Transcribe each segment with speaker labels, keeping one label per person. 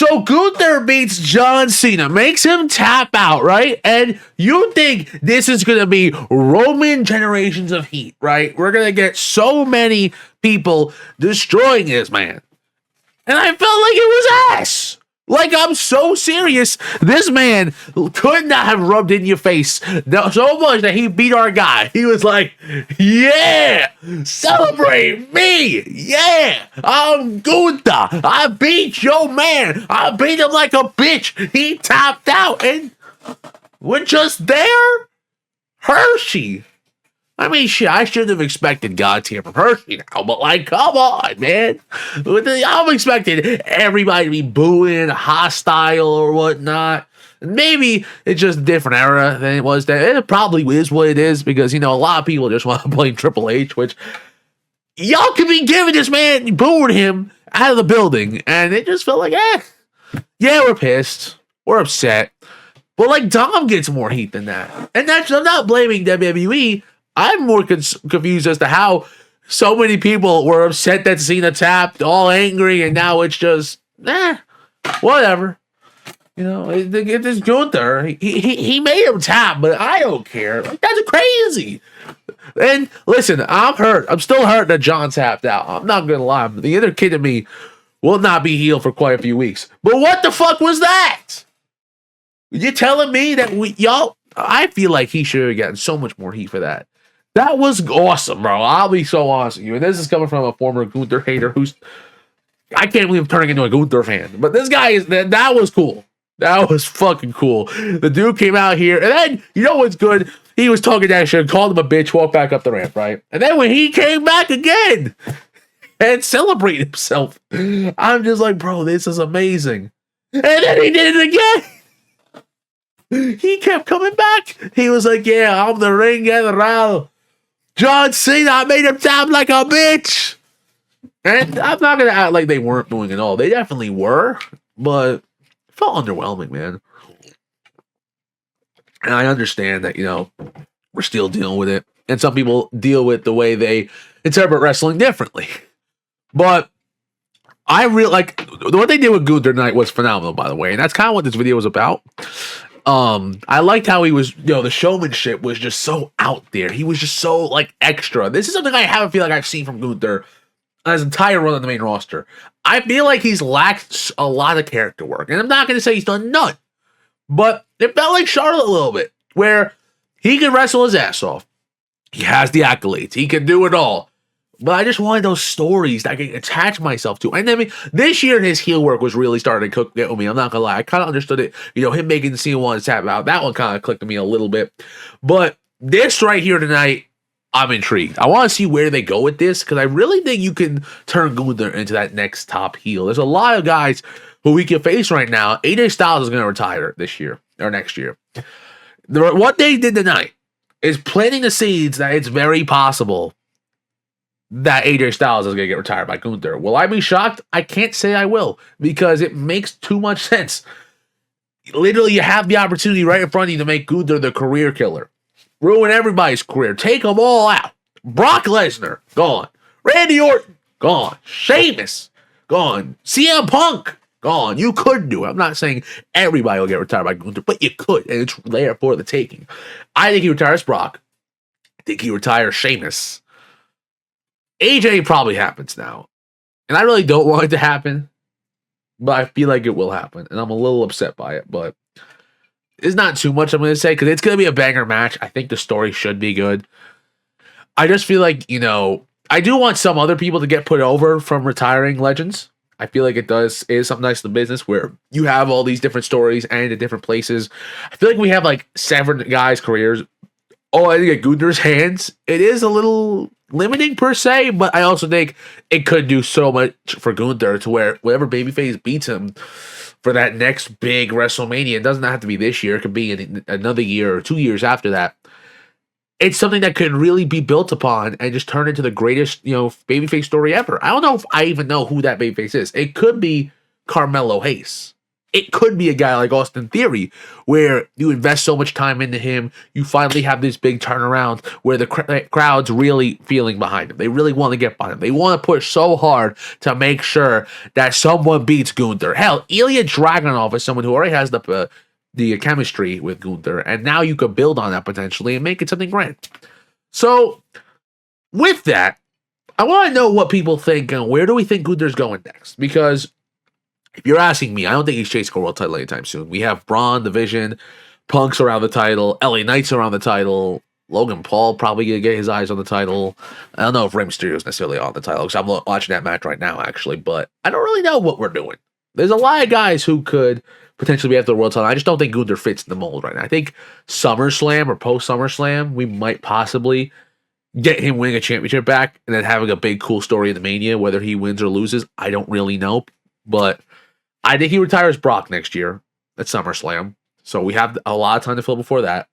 Speaker 1: So Gunther beats John Cena, makes him tap out, right? And you think this is going to be Roman generations of heat, right? We're going to get so many people destroying this man. And I felt like it was ass. Like, I'm so serious. This man could not have rubbed in your face so much that he beat our guy. He was like, yeah, celebrate me. Yeah, I'm Gunther. I beat your man. I beat him like a bitch. He tapped out. And we're just there? Hershey. I mean, shit, I shouldn't have expected God tier from Hershey now, but like, come on, man. I'm expecting everybody to be booing, hostile, or whatnot. Maybe it's just a different era than it was then. It probably is what it is because, you know, a lot of people just want to blame Triple H, which y'all could be giving this man, booing him out of the building, and it just felt like, yeah, we're pissed. We're upset. But, like, Dom gets more heat than that. And that's, I'm not blaming WWE. I'm more confused as to how so many people were upset that Cena tapped, all angry, and now it's just, whatever. You know, this Gunther, he made him tap, but I don't care. Like, that's crazy. And listen, I'm hurt. I'm still hurt that John tapped out. I'm not going to lie. The inner kid in me will not be healed for quite a few weeks. But what the fuck was that? You're telling me that y'all, I feel like he should have gotten so much more heat for that. That was awesome, bro. I'll be so honest with you. And this is coming from a former Gunther hater who's, I can't believe I'm turning into a Gunther fan. But this guy is, that was cool. That was fucking cool. The dude came out here, and then, you know what's good? He was talking that shit, called him a bitch, walked back up the ramp, right? And then when he came back again and celebrated himself, I'm just like, bro, this is amazing. And then he did it again. He kept coming back. He was like, yeah, I'm the ring general. John Cena, I made him sound like a bitch. And I'm not going to act like they weren't doing it all. They definitely were, but it felt underwhelming, man. And I understand that, you know, we're still dealing with it. And some people deal with the way they interpret wrestling differently. But I really like what they did with Gunther tonight was phenomenal, by the way. And that's kind of what this video was about. I liked how he was, you know, the showmanship was just so out there. He was just so, like, extra. This is something I haven't feel like I've seen from Gunther on his entire run on the main roster. I feel like he's lacked a lot of character work. And I'm not going to say he's done none. But it felt like Charlotte a little bit, where he can wrestle his ass off. He has the accolades. He can do it all. But I just wanted those stories that I can attach myself to. And I mean, this year his heel work was really starting to get with me. I'm not gonna lie. I kind of understood it. You know, him making the C1 tap out. That one kind of clicked to me a little bit. But this right here tonight, I'm intrigued. I want to see where they go with this because I really think you can turn Gunther into that next top heel. There's a lot of guys who we can face right now. AJ Styles is going to retire this year or next year. What they did tonight is planting the seeds that it's very possible that AJ Styles is going to get retired by Gunther. Will I be shocked? I can't say I will because it makes too much sense. Literally, you have the opportunity right in front of you to make Gunther the career killer. Ruin everybody's career. Take them all out. Brock Lesnar, gone. Randy Orton, gone. Sheamus, gone. CM Punk, gone. You could do it. I'm not saying everybody will get retired by Gunther, but you could, and it's there for the taking. I think he retires Brock. I think he retires Sheamus. AJ probably happens now. And I really don't want it to happen, but I feel like it will happen. And I'm a little upset by it, but it's not too much I'm going to say because it's going to be a banger match. I think the story should be good. I just feel like, you know, I do want some other people to get put over from retiring legends. I feel like it is something nice in the business where you have all these different stories and in different places. I feel like we have like 7 guys' careers. Oh, I think at Gunther's hands, it is a little limiting per se, but I also think it could do so much for Gunther to where whatever babyface beats him for that next big WrestleMania, it doesn't have to be this year, it could be in another year or 2 years after that. It's something that could really be built upon and just turn into the greatest, you know, babyface story ever. I don't know if I even know who that babyface is. It could be Carmelo Hayes. it could be a guy like Austin Theory, where you invest so much time into him, you finally have this big turnaround where the crowd's really feeling behind him. They really want to get behind him. They want to push so hard to make sure that someone beats Gunther. Hell, Ilya Dragunov is someone who already has the chemistry with Gunther, and now you could build on that potentially and make it something grand. So, with that, I want to know what people think and where do we think Gunther's going next? Because if you're asking me, I don't think he's chasing a world title anytime soon. We have Braun, Division, Punk's around the title, LA Knight's around the title, Logan Paul probably going to get his eyes on the title. I don't know if Rey Mysterio's necessarily on the title because I'm watching that match right now, actually, but I don't really know what we're doing. There's a lot of guys who could potentially be after the world title. I just don't think Gunther fits in the mold right now. I think SummerSlam or post-SummerSlam, we might possibly get him winning a championship back and then having a big cool story in the Mania. Whether he wins or loses, I don't really know. But I think he retires Brock next year at SummerSlam. So we have a lot of time to fill before that.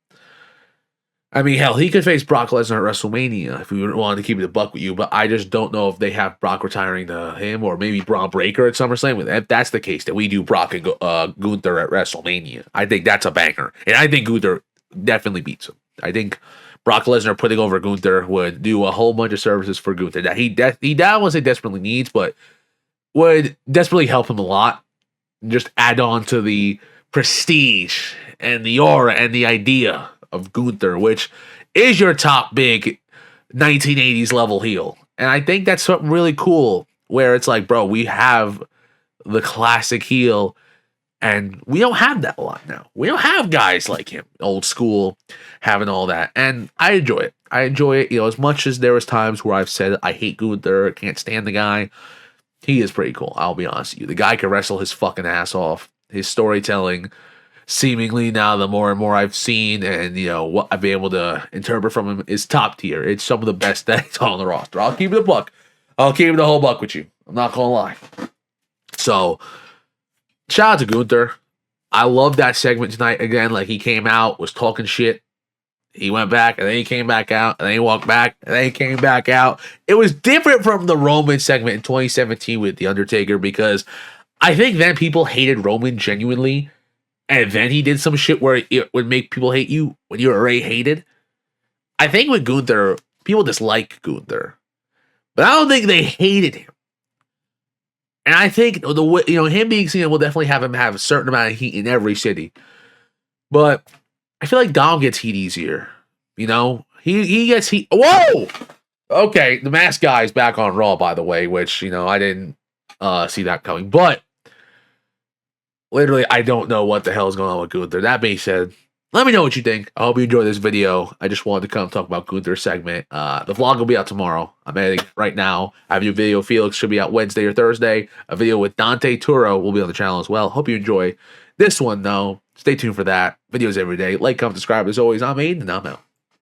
Speaker 1: I mean, hell, he could face Brock Lesnar at WrestleMania if we wanted to keep it a buck with you. But I just don't know if they have Brock retiring to him or maybe Braun Breaker at SummerSlam. If that's the case, that we do Brock and Gunther at WrestleMania. I think that's a banger. And I think Gunther definitely beats him. I think Brock Lesnar putting over Gunther would do a whole bunch of services for Gunther that he don't want to say desperately needs, but would desperately help him a lot. Just add on to the prestige and the aura and the idea of Gunther, which is your top big 1980s level heel. And I think that's something really cool where it's like, bro, we have the classic heel and we don't have that a lot now. We don't have guys like him, old school, having all that. And I enjoy it. I enjoy it, as much as there was times where I've said I hate Gunther, can't stand the guy. He is pretty cool, I'll be honest with you. The guy can wrestle his fucking ass off. His storytelling, seemingly now the more and more I've seen and, what I've been able to interpret from him is top tier. It's some of the best that's on the roster. I'll keep it a buck. I'll keep it the whole buck with you. I'm not going to lie. So, shout out to Gunther. I love that segment tonight. Again, like he came out, was talking shit. He went back, and then he came back out, and then he walked back, and then he came back out. It was different from the Roman segment in 2017 with The Undertaker because I think then people hated Roman genuinely, and then he did some shit where it would make people hate you when you were already hated. I think with Gunther, people dislike Gunther, but I don't think they hated him. And I think the way, him being seen will definitely have him have a certain amount of heat in every city. But I feel like Dom gets heat easier. He gets heat. Whoa! Okay, the masked guy is back on Raw, by the way, which, I didn't see that coming. But literally, I don't know what the hell is going on with Gunther. That being said, let me know what you think. I hope you enjoyed this video. I just wanted to come talk about Gunther's segment. The vlog will be out tomorrow. I'm editing right now. I have a new video. Felix should be out Wednesday or Thursday. A video with Dante Turo will be on the channel as well. Hope you enjoy this one, though. Stay tuned for that. Videos every day. Like, comment, subscribe. As always, I'm Aiden, and I'm out.